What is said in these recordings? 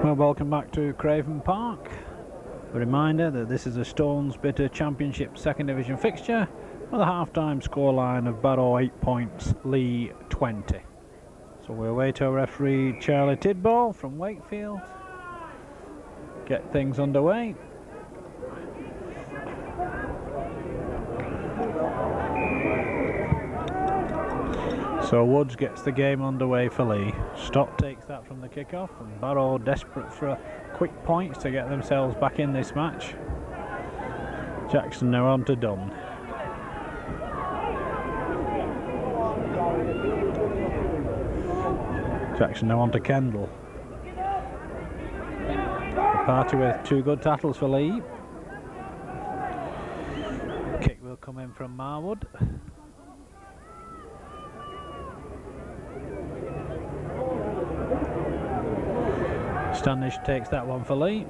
Well, welcome back to Craven Park. A reminder that this is a Stones Bitter Championship 2nd Division fixture with a half-time scoreline of Barrow 8 points, Leigh 20. So we'll wait our referee Charlie Tidball from Wakefield. Get things underway. So Woods gets the game underway for Leigh. Stott takes that from the kick-off, and Barrow desperate for quick points to get themselves back in this match. Jackson now on to Dunn. Jackson now on to Kendall. The party with 2 good tackles for Leigh. Kick will come in from Marwood. Stanish takes that one for Leigh.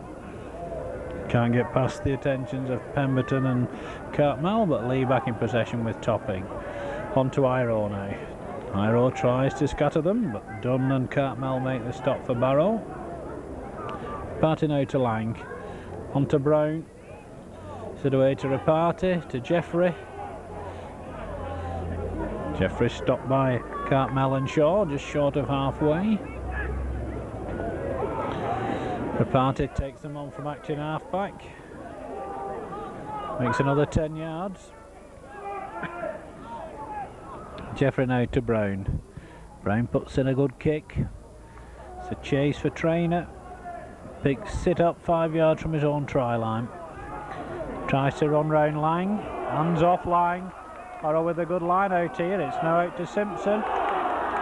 Can't get past the attentions of Pemberton and Cartmel, but Leigh back in possession with Topping. On to Iro now. Iro tries to scatter them, but Dunn and Cartmel make the stop for Barrow. Party now to Lang. On to Brown. Sit away to Reparty, to Jeffrey. Jeffrey stopped by Cartmel and Shaw, just short of halfway. Reparty takes them on from acting half-back. Makes another 10 yards. Jeffrey now to Brown. Brown puts in a good kick. It's a chase for Trainer. Big sit up 5 yards from his own try line. Tries to run round Lang. Hands off Lang. Barrow with a good line out here. It's now out to Simpson.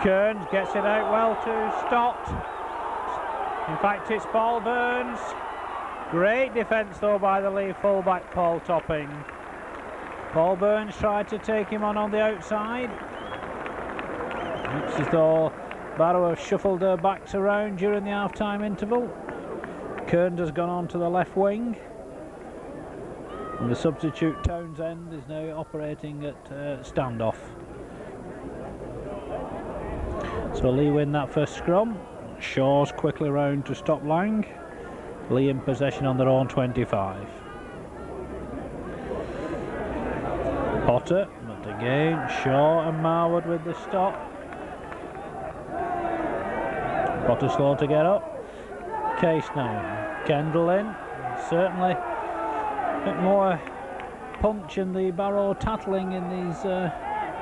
Kearns gets it out well to Stott. In fact, it's Paul Burns. Great defence though by the Leigh fullback Paul Topping. Paul Burns tried to take him on the outside. Looks as though Barrow have shuffled their backs around during the half-time interval. Kearns has gone on to the left wing. And the substitute Townsend is now operating at standoff. So Leigh win that first scrum. Shaw's quickly round to stop Lang. Leigh in possession on their own 25. Potter, but again Shaw and Marwood with the stop. Potter slow to get up. Case now. Kendall in. Certainly a bit more punch in the Barrow tattling in these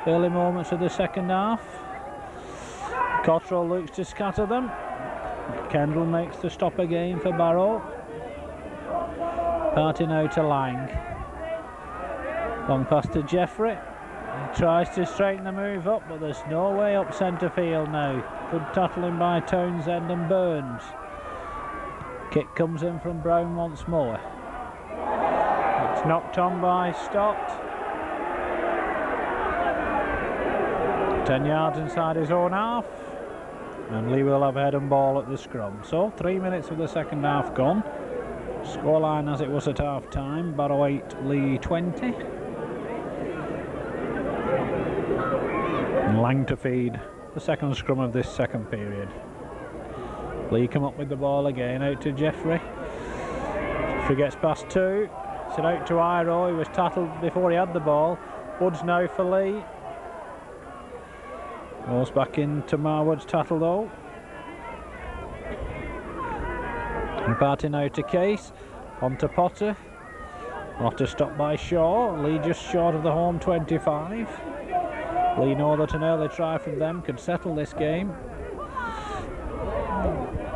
early moments of the second half. Cottrell looks to scatter them. Kendall makes the stop again for Barrow. Party now to Lang. Long pass to Jeffrey. He tries to straighten the move up, but there's no way up centre field now. Good tackling by Townsend and Burns. Kick comes in from Brown once more. It's knocked on by Stott. 10 yards inside his own half. And Leigh will have head and ball at the scrum. So 3 minutes of the second half gone. Scoreline as it was at half time. Barrow 8, Leigh 20. And Lang to feed the second scrum of this second period. Leigh come up with the ball again, out to Jeffrey. Jeffrey gets past 2. It's out to Iro. He was tattled before he had the ball. Woods now for Leigh. Goes back into Marwood's tattle though. And party now to Case. On to Potter. Potter stopped by Shaw. Leigh just short of the home 25. Leigh know that an early try from them could settle this game.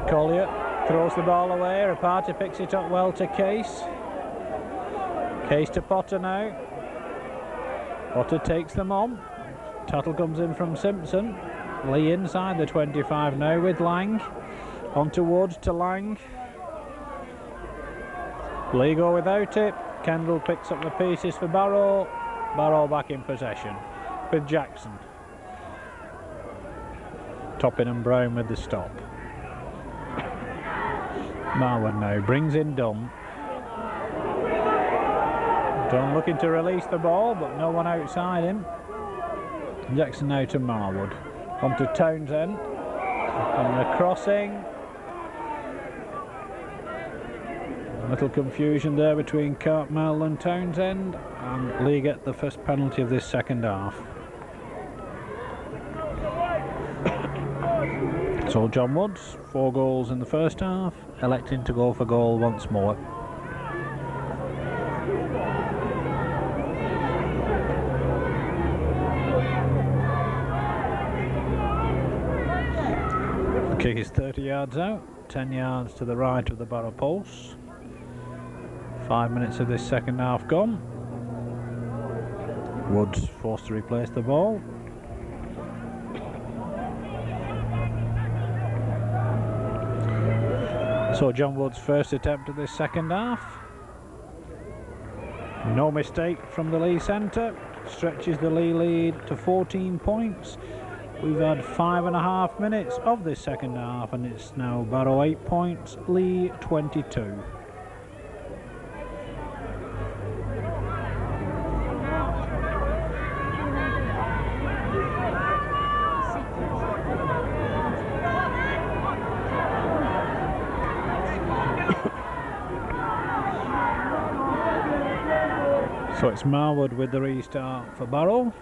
Collier throws the ball away. Reparty picks it up well to Case. Case to Potter now. Potter takes them on. Tattle comes in from Simpson. Leigh inside the 25 now with Lang. On to Woods to Lang. Leigh go without it. Kendall picks up the pieces for Barrow. Barrow back in possession with Jackson. Topping and Brown with the stop. Marwood now brings in Dunn. Dunn looking to release the ball, but no one outside him. Jackson now to Marwood. On to Townsend. And the crossing. A little confusion there between Cartmel and Townsend, and Leigh get the first penalty of this second half. So John Woods, 4 goals in the first half, electing to go for goal once more. The kick is 30 yards out, 10 yards to the right of the Barrow post. 5 minutes of this second half gone. Woods forced to replace the ball. So John Wood's first attempt at this second half. No mistake from the Leigh centre. Stretches the Leigh lead to 14 points. We've had 5.5 minutes of this second half, and it's now Barrow 8 points, Leigh 22. So it's Marwood with the restart for Barrow.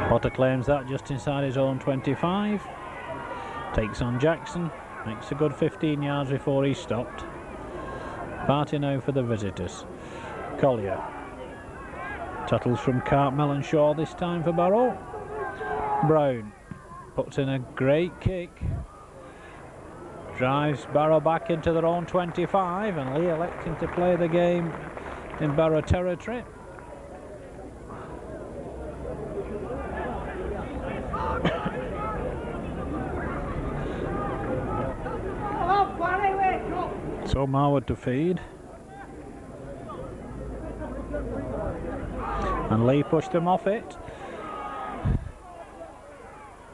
Potter claims that just inside his own 25. Takes on Jackson. Makes a good 15 yards before he's stopped. Party now for the visitors. Collier. Tuttles from Cartmel and Shaw this time for Barrow. Brown puts in a great kick. Drives Barrow back into their own 25, and Leigh electing to play the game in Barrow territory. So Marwood to feed. And Leigh pushed them off it.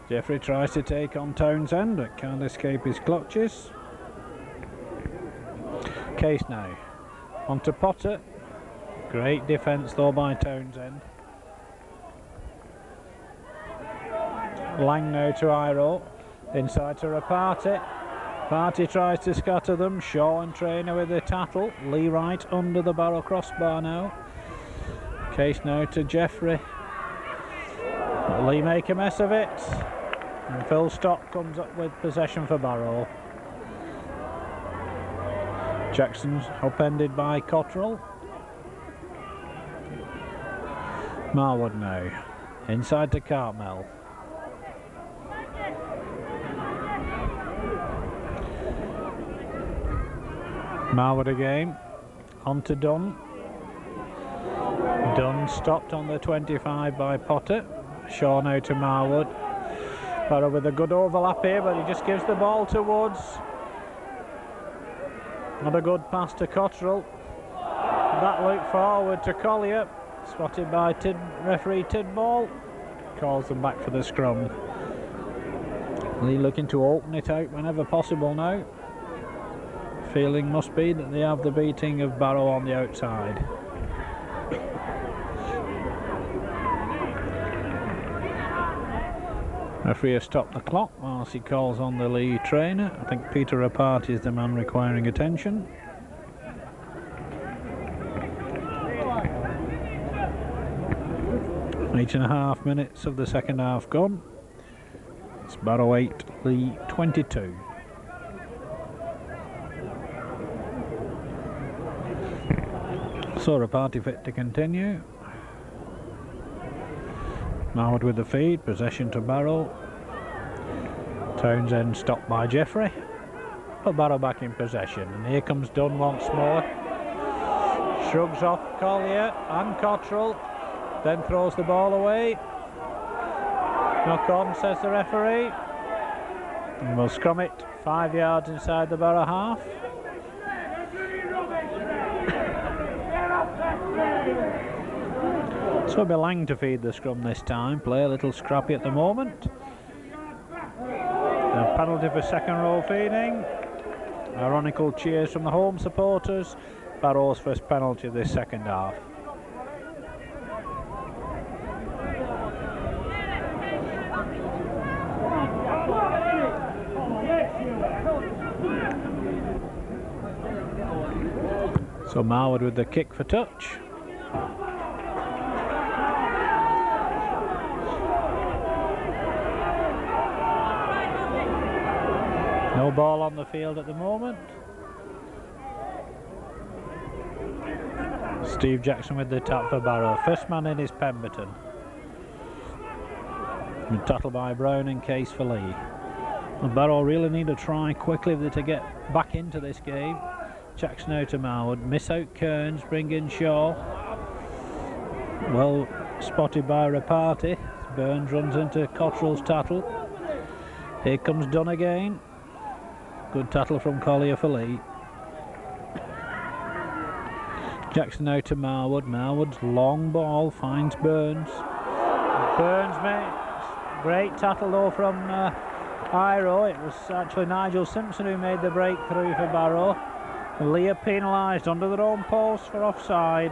Jeffrey tries to take on Townsend, but can't escape his clutches. Case now. On to Potter. Great defence though by Townsend. Lang now to Iro. Inside to Rapati. Party tries to scatter them. Shaw and Trainer with the tattle. Leigh right under the Barrow crossbar now. Case now to Jeffrey. Leigh make a mess of it. And Phil Stock comes up with possession for Barrow. Jackson's upended by Cottrell. Marwood now. Inside to Cartmel. Marwood again. On to Dunn. Dunn stopped on the 25 by Potter. Shaw now to Marwood. Barrow with a good overlap here, but he just gives the ball to Woods. Not a good pass to Cottrell. That look forward to Collier. Spotted by referee Tidball. Calls them back for the scrum. Leigh looking to open it out whenever possible now. Feeling must be that they have the beating of Barrow on the outside. Referee has stopped the clock whilst he calls on the Leigh trainer. I think Peter Rapati is the man requiring attention. Eight and a half minutes of the second half gone. It's Barrow 8, Leigh 22. So Rapati fit to continue. Marwood with the feed, possession to Barrow. Townsend stopped by Jeffrey. Put Barrow back in possession, and here comes Dunn once more. Shrugs off Collier and Cottrell, then throws the ball away. Knock on, says the referee. And we'll scrum it 5 yards inside the Barrow half. So it'll be Lang to feed the scrum this time. Play a little scrappy at the moment. A penalty for second row feeding. Ironical cheers from the home supporters. Barrow's first penalty of this second half. So Marwood with the kick for touch. No ball on the field at the moment. Steve Jackson with the tap for Barrow. First man in is Pemberton. And tattle by Brown and Case for Leigh. And Barrow really need a try quickly to get back into this game. Jackson out to Marwood. Miss out Kearns, bring in Shaw. Well spotted by Reparty. Burns runs into Cottrell's tattle. Here comes Dunn again. Good tattle from Collier for Leigh. Jackson out to Marwood. Marwood's long ball finds Burns. Burns makes great tattle though from Iro. It was actually Nigel Simpson who made the breakthrough for Barrow. Leigh are penalised under their own post for offside.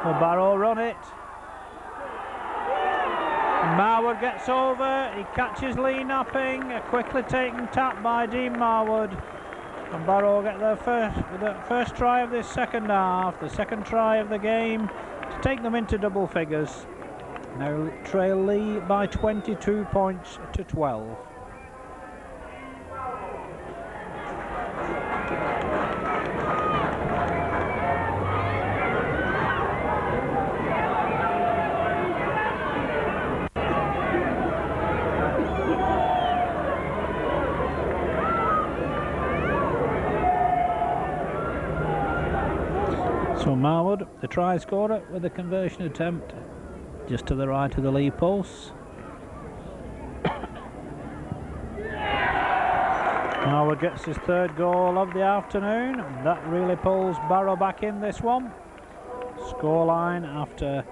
Will Barrow run it? Marwood gets over, he catches Leigh napping, a quickly taken tap by Dean Marwood. And Barrow get their first try of this second half, the second try of the game to take them into double figures. Now trail Leigh by 22 points to 12. So Marwood, the try scorer, with a conversion attempt just to the right of the Leigh post. Marwood gets his third goal of the afternoon, and that really pulls Barrow back in this one. Scoreline after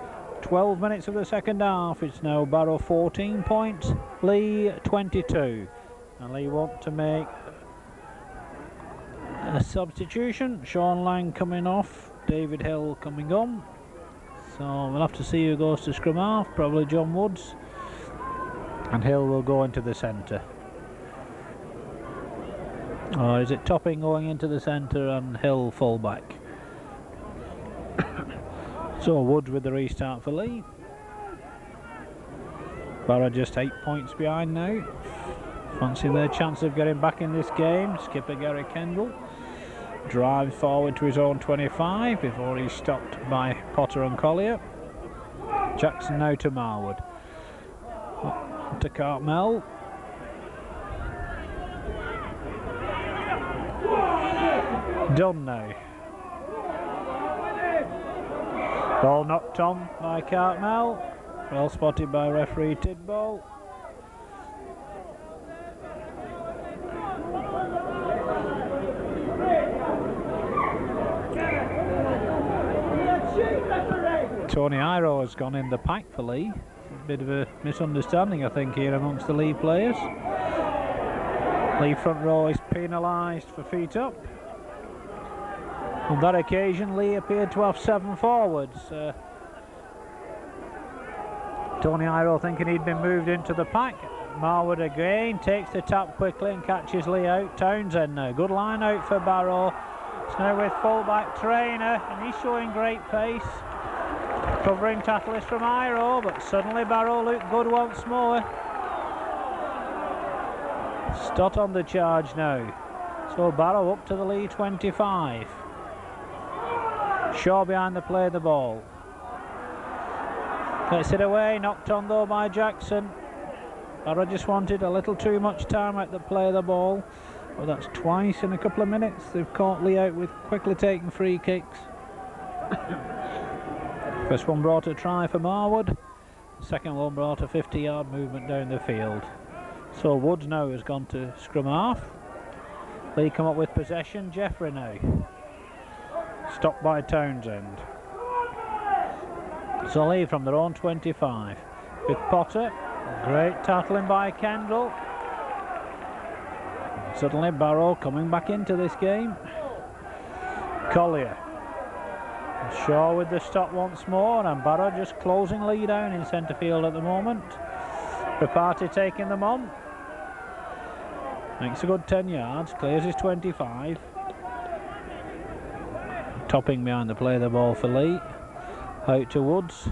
12 minutes of the second half, it's now Barrow 14 points, Leigh 22. And Leigh want to make a substitution. Sean Lang coming off, David Hill coming on. So we'll have to see who goes to scrum half, probably John Woods. And Hill will go into the centre. Or is it Topping going into the centre and Hill full back? So Woods with the restart for Leigh. Barrow just 8 points behind now. Fancy their chance of getting back in this game. Skipper Gary Kendall drives forward to his own 25 before he's stopped by Potter and Collier. Jackson now to Marwood. To Cartmel. Done now. Ball knocked on by Cartmel. Well spotted by referee Tidball. Tony Iro has gone in the pack for Leigh. A bit of a misunderstanding, I think, here amongst the Leigh players. Leigh front row is penalised for feet up. On that occasion, Leigh appeared to have 7 forwards. Tony Iro thinking he'd been moved into the pack. Marwood again takes the tap quickly and catches Leigh out. Townsend now, good line out for Barrow. It's now with fullback Trainer, and he's showing great pace. Covering tackle is from Iro, but suddenly Barrow looked good once more. Stott on the charge now. So Barrow up to the Leigh 25. Shaw behind the play of the ball. Gets it away, knocked on though by Jackson. Barrow just wanted a little too much time at the play of the ball. Well, that's twice in a couple of minutes. They've caught Leigh out with quickly taking free kicks. First one brought a try for Marwood. Second one brought a 50-yard movement down the field. So Woods now has gone to scrum half. Leigh come up with possession. Jeffrey now. Stopped by Townsend. So Leigh from their own 25. With Potter. Great tackling by Kendall. Suddenly Barrow coming back into this game. Collier. Shaw with the stop once more, and Barrow just closing Leigh down in centre field at the moment. Reparty taking them on. Makes a good 10 yards, clears his 25. Topping behind the play of the ball for Leigh. Out to Woods.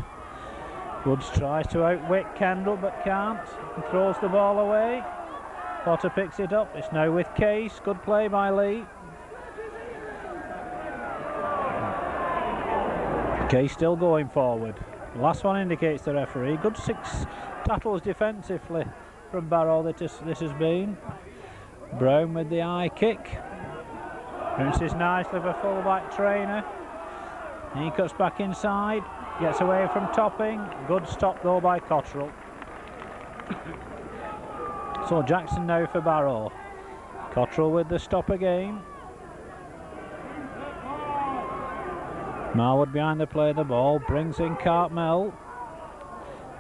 Woods tries to outwit Kendall but can't. He throws the ball away. Potter picks it up. It's now with Case. Good play by Leigh. Case still going forward. The last one indicates the referee. Good 6 tackles defensively from Barrow this has been. Brown with the high kick. Bounces nicely for fullback Trainer. He cuts back inside. Gets away from Topping. Good stop though by Cottrell. So Jackson now for Barrow. Cottrell with the stop again. Marwood behind the play of the ball. Brings in Cartmel.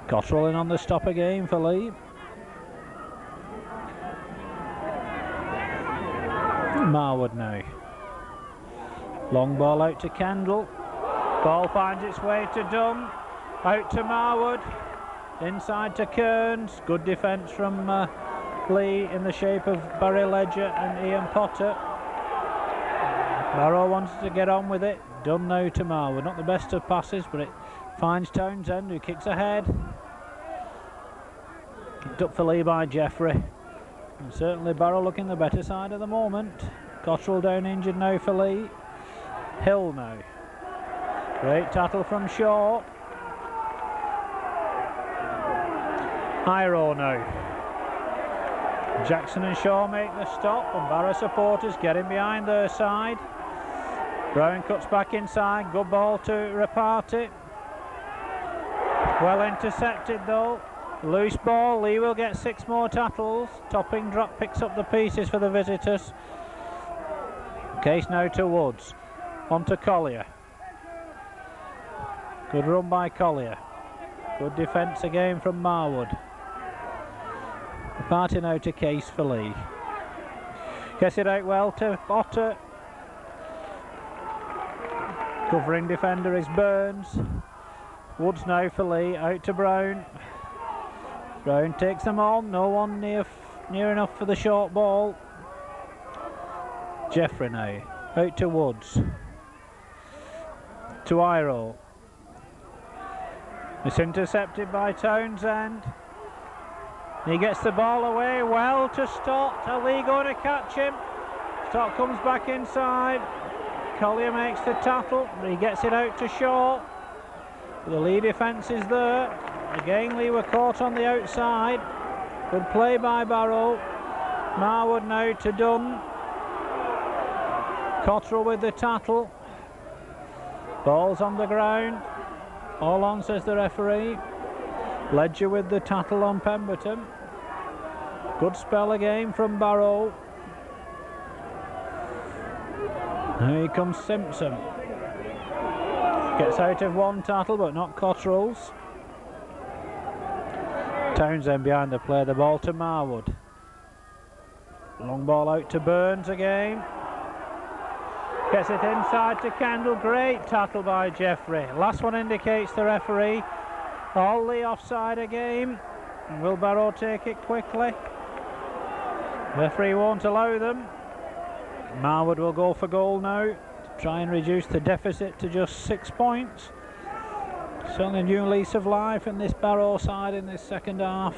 Cottrell in on the stop again for Leigh. Marwood now. Long ball out to Kendall. Ball finds its way to Dunn. Out to Marwood. Inside to Kearns. Good defence from Leigh in the shape of Barry Ledger and Ian Potter. Barrow wants to get on with it. Dunn now to Marwood. Not the best of passes, but it finds Townsend, who kicks ahead. Kicked up for Leigh by Jeffrey. And certainly Barrow looking the better side at the moment. Cottrell down injured now for Leigh. Hill now. Great tackle from Shaw. Iro now. Jackson and Shaw make the stop, and Barrow supporters getting behind their side. Brown cuts back inside. Good ball to Reparty. Well intercepted though. Loose ball. Leigh will get 6 more tackles. Topping drop picks up the pieces for the visitors. Case now to Woods. On to Collier. Good run by Collier. Good defence again from Marwood. Party now to Case for Leigh. Gets it out well to Potter. Covering defender is Burns. Woods now for Leigh. Out to Brown. Brown takes them on. No one near enough for the short ball. Jeffrey now. Out to Woods. To Iro. It's intercepted by Townsend. He gets the ball away well to Stott. Are Leigh going to catch him? Stott comes back inside. Collier makes the tackle. He gets it out to Shaw. The Leigh defence is there. Again Leigh were caught on the outside. Good play by Barrow. Marwood now to Dunn. Cottrell with the tackle. Ball's on the ground. All on, says the referee. Ledger with the tackle on Pemberton. Good spell again from Barrow. Here comes Simpson. Gets out of one tackle but not Cottrell's. Townsend behind the play, the ball to Marwood. Long ball out to Burns again. Gets it inside to Kendall. Great tackle by Jeffrey. Last one indicates the referee. All the offside again. And will Barrow take it quickly? Referee won't allow them. Marwood will go for goal now to try and reduce the deficit to just 6 points. Certainly a new lease of life in this Barrow side in this second half.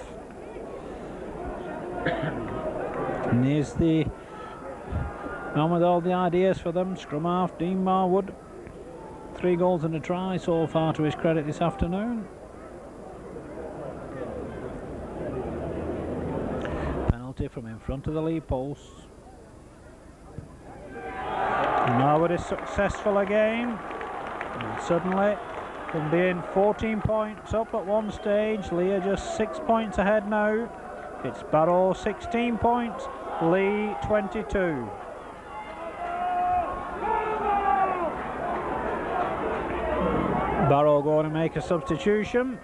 And here's the man with all the ideas for them, scrum half Dean Marwood. 3 goals and a try so far to his credit this afternoon. Penalty from in front of the Leigh post. Marwood is successful again. And suddenly, from being 14 points up at one stage, Leigh are just 6 points ahead now. It's Barrow 16 points, Leigh 22. Barrow going to make a substitution.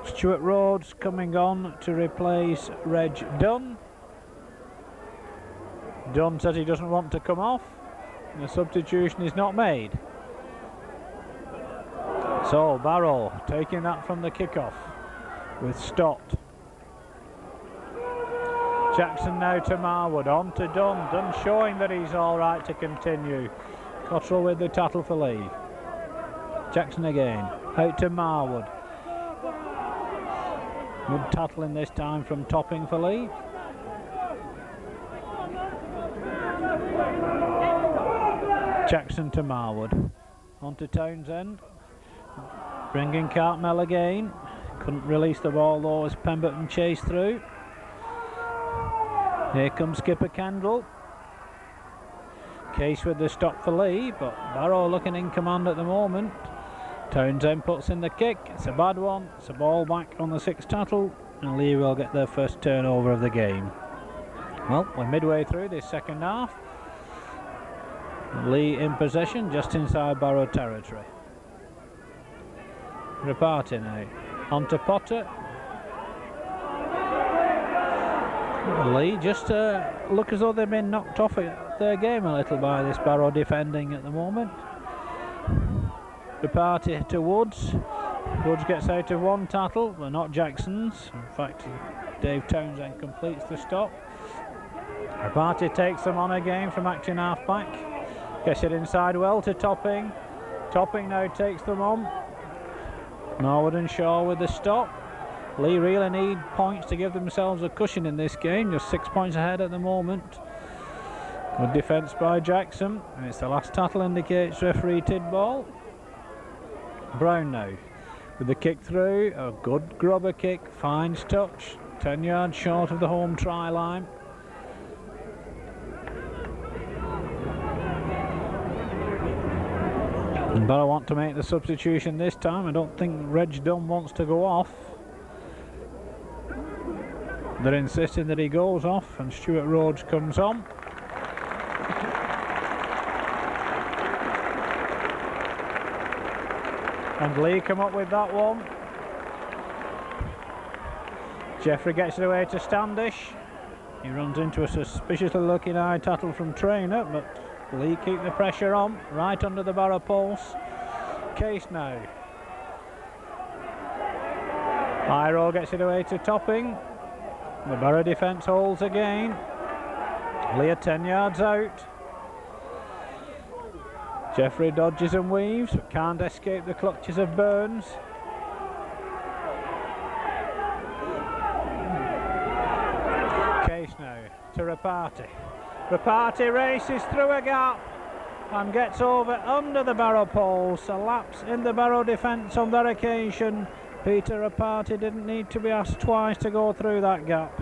Stuart Rhodes coming on to replace Reg Dunn. Dunn says he doesn't want to come off. The substitution is not made. So Barrow taking that from the kickoff with Stott. Jackson now to Marwood, on to Dunn. Dunn showing that he's all right to continue. Cottrell with the tattle for Leigh. Jackson again, out to Marwood. Good tattling this time from Topping for Leigh. Jackson to Marwood. On to Townsend. Bringing Cartmel again. Couldn't release the ball though as Pemberton chased through. Here comes Skipper Kendall. Case with the stop for Leigh, but Barrow looking in command at the moment. Townsend puts in the kick. It's a bad one. It's a ball back on the 6th tattle, and Leigh will get their first turnover of the game. Well, we're midway through this second half. Leigh in possession, just inside Barrow territory. Reparty now. On to Potter. Leigh just look as though they've been knocked off their game a little by this Barrow defending at the moment. Reparty to Woods. Woods gets out of one tattle, but not Jackson's. In fact, Dave Townsend completes the stop. Reparty takes them on again from acting half back. Gets it inside well to Topping. Topping now takes them on. Norwood and Shaw with the stop. Leigh really need points to give themselves a cushion in this game. Just 6 points ahead at the moment. Good defence by Jackson. And it's the last tattle, indicates referee Tidball. Brown now with the kick through. A good grubber kick. Finds touch. 10 yards short of the home try line. And Barrow want to make the substitution this time. I don't think Reg Dunn wants to go off. They're insisting that he goes off, and Stuart Rhodes comes on. And Leigh come up with that one. Jeffrey gets it away to Standish. He runs into a suspiciously looking high tattle from Trainer, but Leigh keep the pressure on, right under the Barrow post. Case now. Iro gets it away to Topping. The Barrow defence holds again. Leigh 10 yards out. Jeffrey dodges and weaves, but can't escape the clutches of Burns. Case now to Reparty. Reparty races through a gap and gets over under the Barrow post. A lapse in the Barrow defence on that occasion. Peter Reparty didn't need to be asked twice to go through that gap.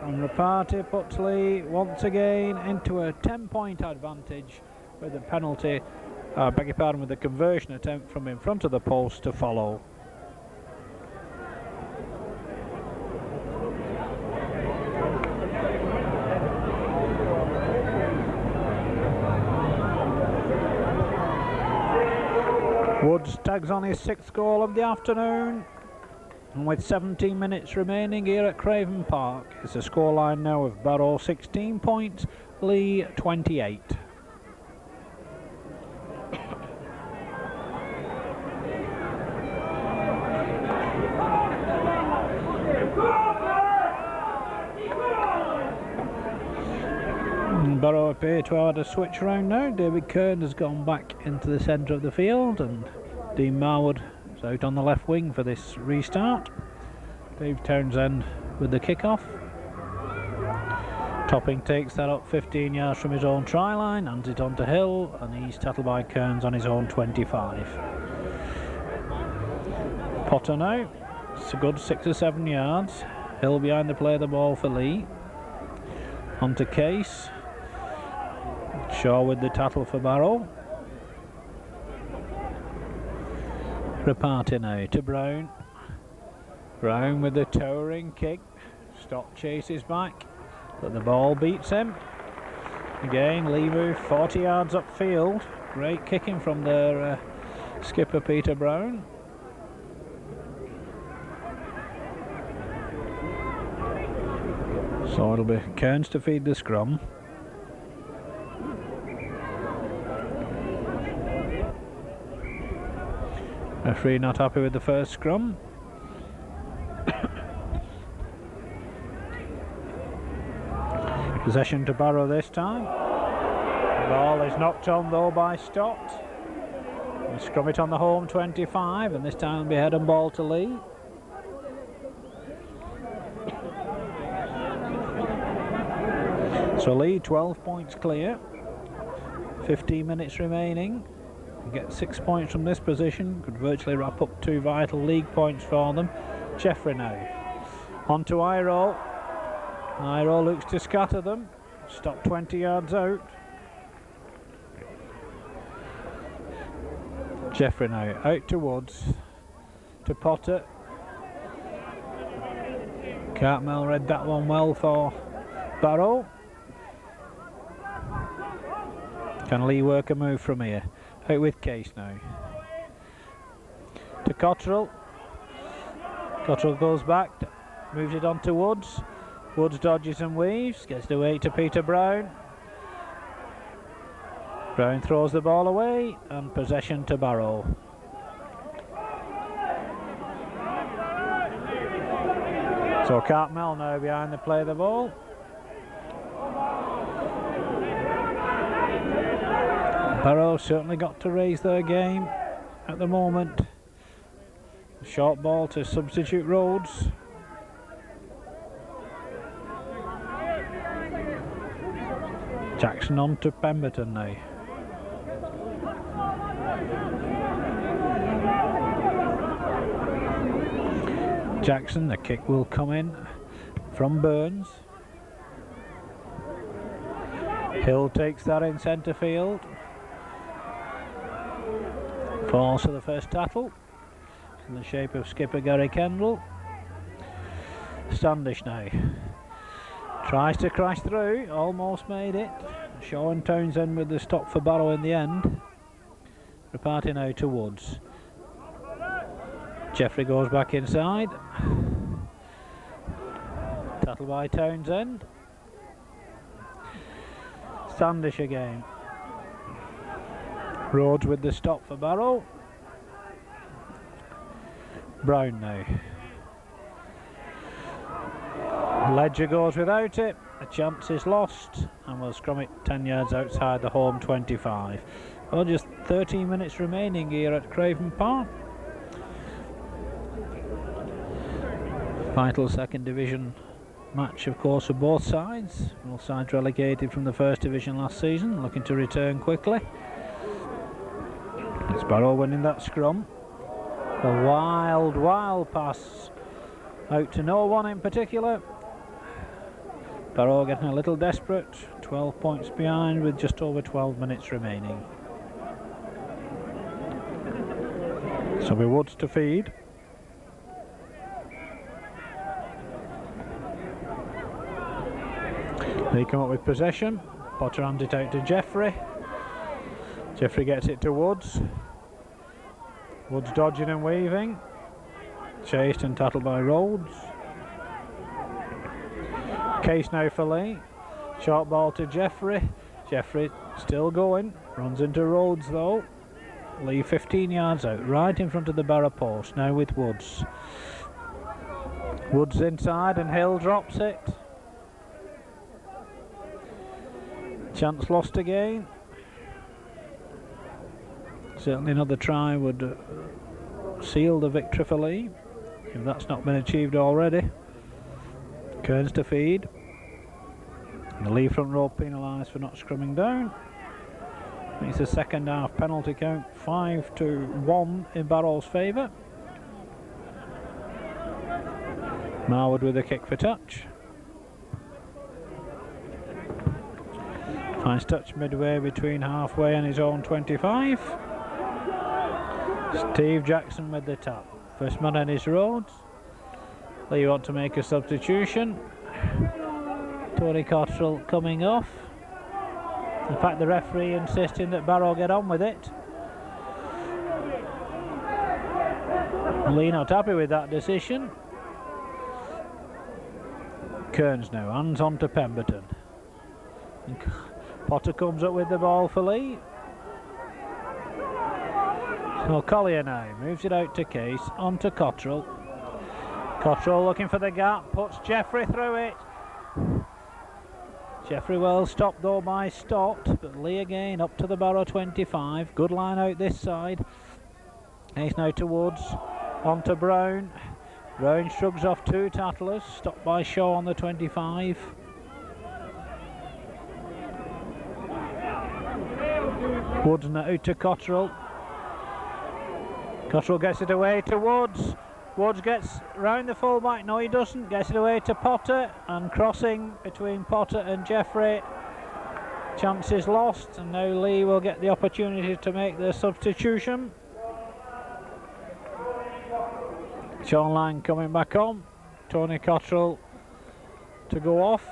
And Reparty puts Leigh once again into a 10-point advantage with the penalty, beg your pardon, with the conversion attempt from in front of the post to follow. Woods tags on his 6th goal of the afternoon, and with 17 minutes remaining here at Craven Park, it's a scoreline now of Barrow 16 points, Leigh 28. Barrow appear to have had a switch around now. David Kern has gone back into the centre of the field, and Dean Marwood is out on the left wing for this restart. Dave Townsend with the kick-off. Topping takes that up 15 yards from his own try line, hands it on to Hill, and he's tackled by Kearns on his own 25. Potter now. It's a good 6 or 7 yards. Hill behind the play of the ball for Leigh. On to Case. Shaw with the tattle for Barrow. Reparty now to Brown. Brown with the towering kick. Stock chases back, but the ball beats him. Again, Leigh move 40 yards upfield. Great kicking from their skipper Peter Brown. So it'll be Kearns to feed the scrum. Referee not happy with the first scrum. Possession to Barrow this time. Ball is knocked on though by Stott. We'll scrum it on the home 25, and this time it'll be head and ball to Leigh. So Leigh 12 points clear, 15 minutes remaining. Get 6 points from this position, could virtually wrap up 2 vital league points for them. Jeffrey now. On to Iro. Iro looks to scatter them. Stop 20 yards out. Jeffrey now. Out to Woods. To Potter. Cartmel read that one well for Barrow. Can Leigh work a move from here? Out with Case now. To Cottrell. Cottrell goes back. Moves it on to Woods. Woods dodges and weaves. Gets the way to Peter Brown. Brown throws the ball away. And possession to Barrow. So Cartmel now behind the play of the ball. Barrow certainly got to raise their game at the moment. Short ball to substitute Rhodes. Jackson on to Pemberton now. Jackson, the kick will come in from Burns. Hill takes that in centre field. Falls to the first tackle in the shape of skipper Gary Kendall. Standish now tries to crash through, almost made it. Shaw and Townsend with the stop for Barrow in the end. Reparty now to Woods. Jeffrey goes back inside. Tattle by Townsend. Standish again. Rhodes with the stop for Barrow. Brown now. Ledger goes without it. A chance is lost, and we'll scrum it 10 yards outside the home 25. Well, just 13 minutes remaining here at Craven Park. Vital second division match, of course, for both sides. Both sides relegated from the first division last season, looking to return quickly. It's Barrow winning that scrum. A wild pass out to no one in particular. Barrow getting a little desperate. 12 points behind with just over 12 minutes remaining. So we Woods to feed. They come up with possession. Potter hands it out to Jeffrey. Jeffrey gets it to Woods. Woods dodging and weaving. Chased and tattled by Rhodes. Case now for Leigh. Short ball to Jeffrey. Jeffrey still going. Runs into Rhodes though. Leigh 15 yards out, right in front of the Barrow post. Now with Woods. Woods inside and Hill drops it. Chance lost again. Certainly another try would seal the victory for Leigh, if that's not been achieved already. Kearns to feed. And the Leigh front row penalised for not scrumming down. It's a second half penalty count, 5-1 in Barrow's favour. Marwood with a kick for touch. Nice touch midway between halfway and his own 25. Steve Jackson with the tap. First man in is Rhodes. Leigh want to make a substitution. Tony Cottrell coming off. In fact, the referee insisting that Barrow get on with it. Leigh not happy with that decision. Kearns now, hands on to Pemberton. Potter comes up with the ball for Leigh. So Collier now moves it out to Case, on to Cottrell. Cottrell looking for the gap, puts Jeffrey through it. Jeffrey well stopped though by Stott, but Leigh again up to the barrow 25. Good line out this side. He's now towards onto Brown. Brown shrugs off two tattlers, stopped by Shaw on the 25. Woods now to Cottrell. Cottrell gets it away to Woods. Woods gets round the fullback. No, he doesn't. Gets it away to Potter, and crossing between Potter and Jeffrey. Chances lost, and now Leigh will get the opportunity to make the substitution. Sean Lang coming back on. Tony Cottrell to go off.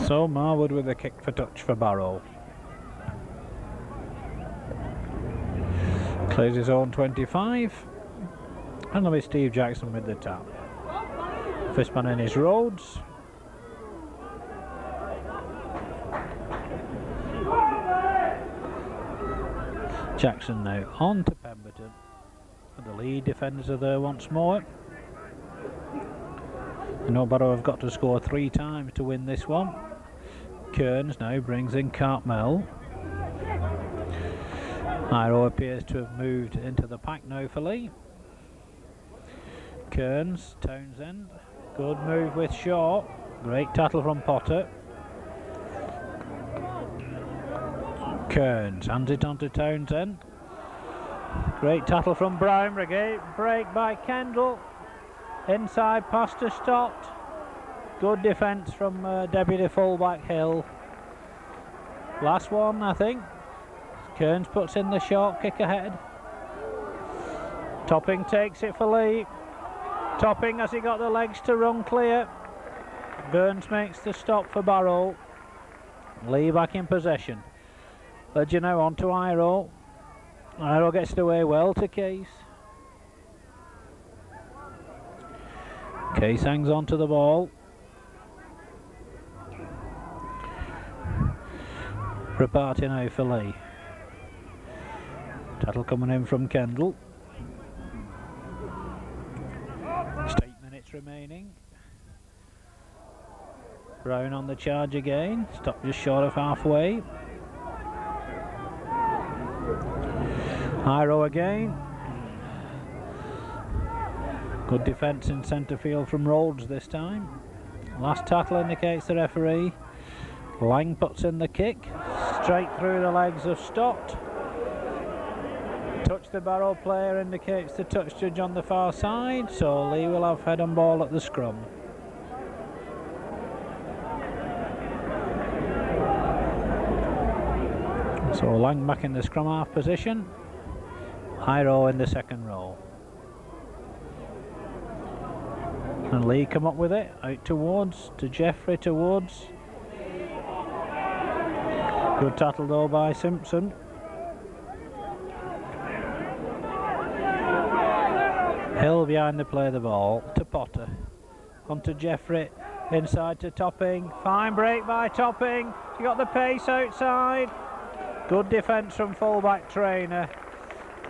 So Marwood with a kick for touch for Barrow. Clears his own 25. And there'll be Steve Jackson with the tap. First man in is Rhodes. Jackson now on to Pemberton. And the lead defenders are there once more. I know Barrow have got to score 3 times to win this one. Kearns now brings in Cartmel. Iro appears to have moved into the pack now for Leigh. Kearns, Townsend, good move with Shaw, great tattle from Potter. Kearns hands it on to Townsend, great tattle from Brown, break by Kendall, inside pass to Stott, good defence from deputy fullback Hill. Last one I think. Kearns puts in the short kick ahead. Topping takes it for Leigh. Topping, has he got the legs to run clear? Burns makes the stop for Barrow. Leigh back in possession. Ledger now on to Iro. Iro gets it away well to Case. Case hangs on to the ball. Reparty now for Leigh. Tattle coming in from Kendall. Just 8 minutes remaining. Brown on the charge again. Stopped just short of halfway. Iro again. Good defence in centre field from Rhodes this time. Last tackle indicates the referee. Lang puts in the kick. Straight through the legs of Stott. Touch the Barrow player indicates the touch judge on the far side, so Leigh will have head and ball at the scrum. So Lang back in the scrum half position. Iro in the second row. And Leigh come up with it, out towards, to Jeffrey towards. Good tattle though by Simpson. Hill behind the play of the ball to Potter. On to Jeffrey, inside to Topping. Fine break by Topping. He got the pace outside. Good defence from fullback Trainer.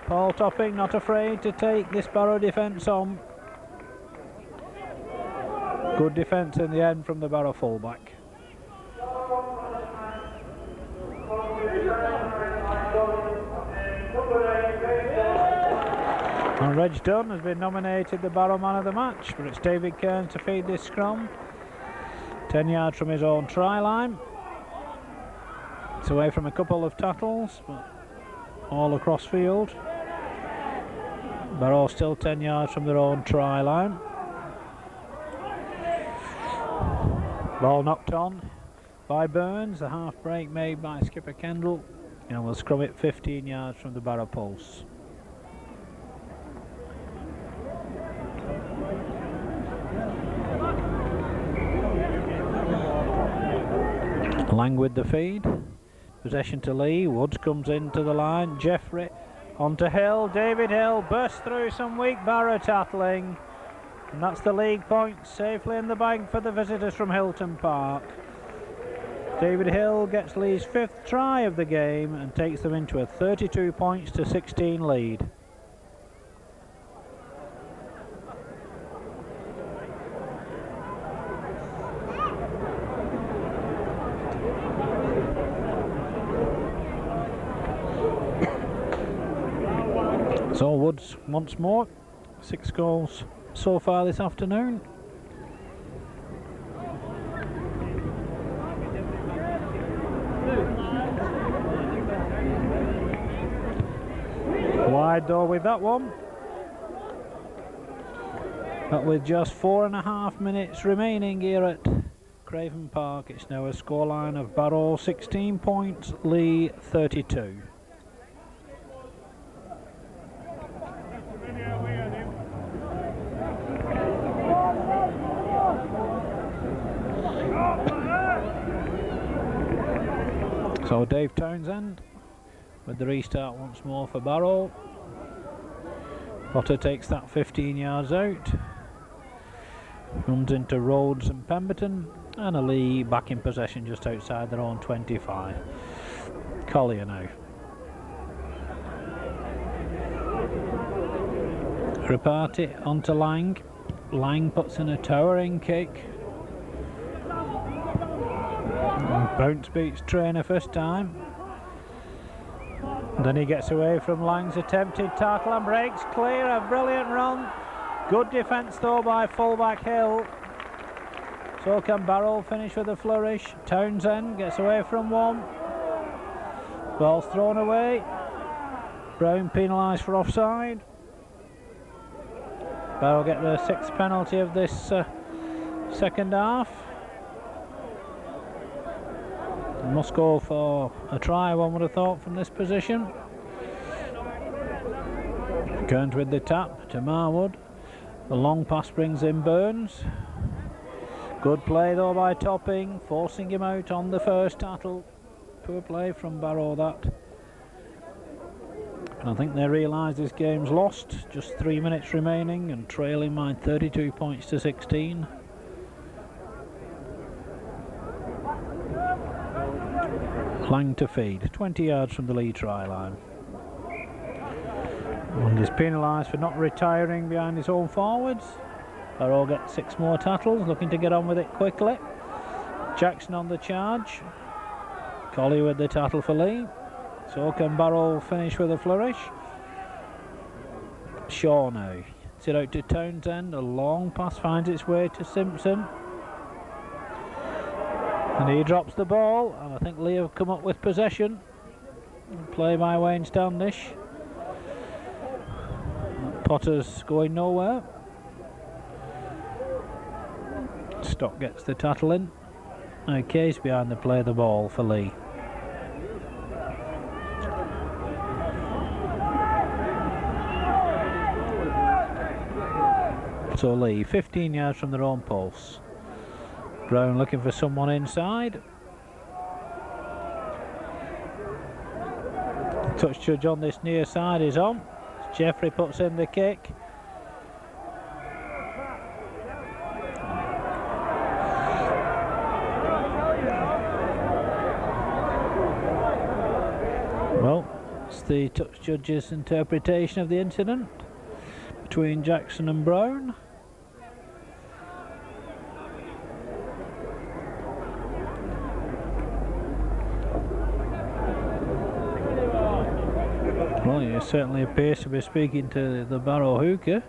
Paul Topping not afraid to take this Barrow defence on. Good defence in the end from the Barrow fullback. And Reg Dunn has been nominated the Barrow man of the match, but it's David Kearns to feed this scrum. 10 yards from his own try line. It's away from a couple of tackles, but all across field. Barrow still 10 yards from their own try line. Ball knocked on by Burns, the half break made by skipper Kendall, and we'll scrum it 15 yards from the Barrow posts. Lang with the feed. Possession to Leigh. Woods comes into the line. Jeffrey onto Hill. David Hill bursts through some weak Barrow tattling. And that's the league point safely in the bank for the visitors from Hilton Park. David Hill gets Leigh's 5th try of the game and takes them into a 32 points to 16 lead. So Woods once more, 6 goals so far this afternoon. Wide though with that one. But with just 4.5 minutes remaining here at Craven Park, it's now a scoreline of Barrow 16 points, Leigh 32. So Dave Townsend with the restart once more for Barrow. Potter takes that 15 yards out, runs into Rhodes and Pemberton, and a Leigh back in possession just outside their own 25. Collier now. Reparty onto Lang. Lang puts in a towering kick. Bounce beats Trainer first time. Then he gets away from Lang's attempted tackle and breaks clear. A brilliant run. Good defence though by fullback Hill. So can Barrow finish with a flourish. Townsend gets away from one. Ball's thrown away. Brown penalised for offside. Barrow get the 6th penalty of this second half. Must go for a try, one would have thought, from this position. Kearns with the tap to Marwood. The long pass brings in Burns. Good play though by Topping, forcing him out on the first tackle. Poor play from Barrow that. And I think they realise this game's lost. Just 3 minutes remaining and trailing by 32 points to 16. Lang to feed, 20 yards from the Leigh try line. And he's penalised for not retiring behind his own forwards. Barrow gets 6 more tackles, looking to get on with it quickly. Jackson on the charge. Collier with the tackle for Leigh. So can Barrow finish with a flourish. Shaw now. It's it out to Townsend. A long pass finds its way to Simpson. And he drops the ball, and I think Leigh have come up with possession. Play by Wayne Standish. Potter's going nowhere. Stock gets the tackle in. Now Case behind the play of the ball for Leigh. So Leigh, 15 yards from their own post. Brown looking for someone inside. Touch judge on this near side is on. Jeffrey puts in the kick. Well, it's the touch judge's interpretation of the incident between Jackson and Brown. Well, he certainly appears to be speaking to the Barrow hooker.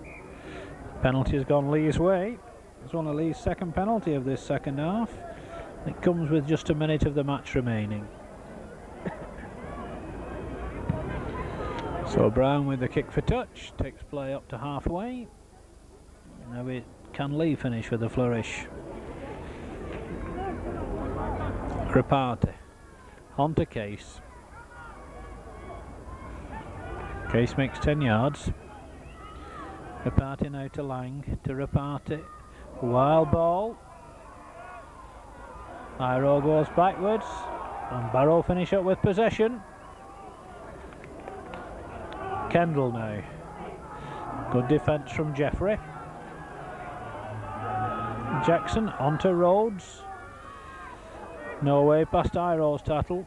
Penalty has gone Leigh's way. It's one of Leigh's 2nd penalty of this second half. It comes with just a minute of the match remaining. So Brown with the kick for touch, takes play up to halfway. Now can Leigh finish with a flourish. Reparty, on to Case. Case makes 10 yards. Reparty now to Lang, to Reparty. Wild ball. Iro goes backwards, and Barrow finish up with possession. Kendall now. Good defence from Jeffrey. Jackson onto Rhodes. No way past Iro's tattle.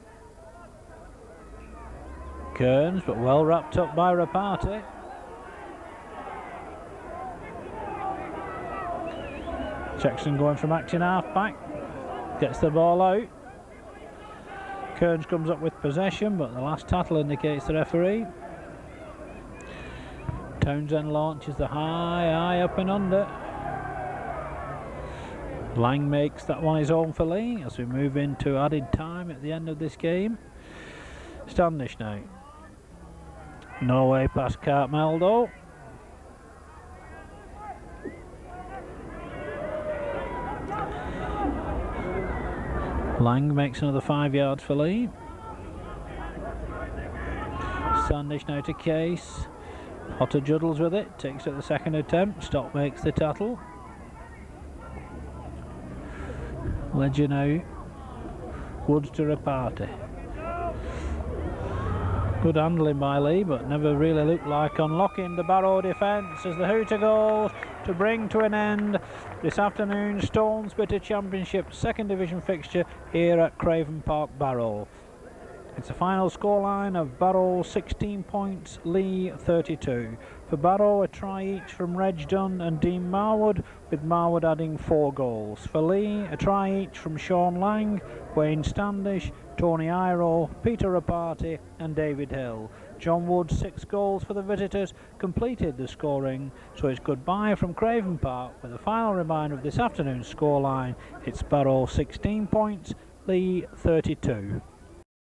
Kearns, but well wrapped up by Rapati. Jackson going from acting half-back. Gets the ball out. Kearns comes up with possession, but the last tattle indicates the referee. Townsend launches the high up and under. Lang makes that one his own for Leigh as we move into added time at the end of this game. Standish now. Norway past Cartmeldo. Lang makes another 5 yards for Leigh. Standish now to Case. Potter juddles with it, takes it the second attempt. Stock makes the tattle. Ledger now. Woods to Rapati. Good handling by Leigh, but never really looked like unlocking the Barrow defence as the hooter goes to bring to an end this afternoon's Stones Bitter Championship second division fixture here at Craven Park, Barrow. It's a final scoreline of Barrow 16 points, Leigh 32. For Barrow, a try each from Reg Dunn and Dean Marwood, with Marwood adding 4 goals. For Leigh, a try each from Sean Lang, Wayne Standish, Tony Iro, Peter Rapati and David Hill. John Wood, 6 goals for the visitors, completed the scoring. So it's goodbye from Craven Park with a final reminder of this afternoon's scoreline. It's Barrow 16 points, Leigh 32.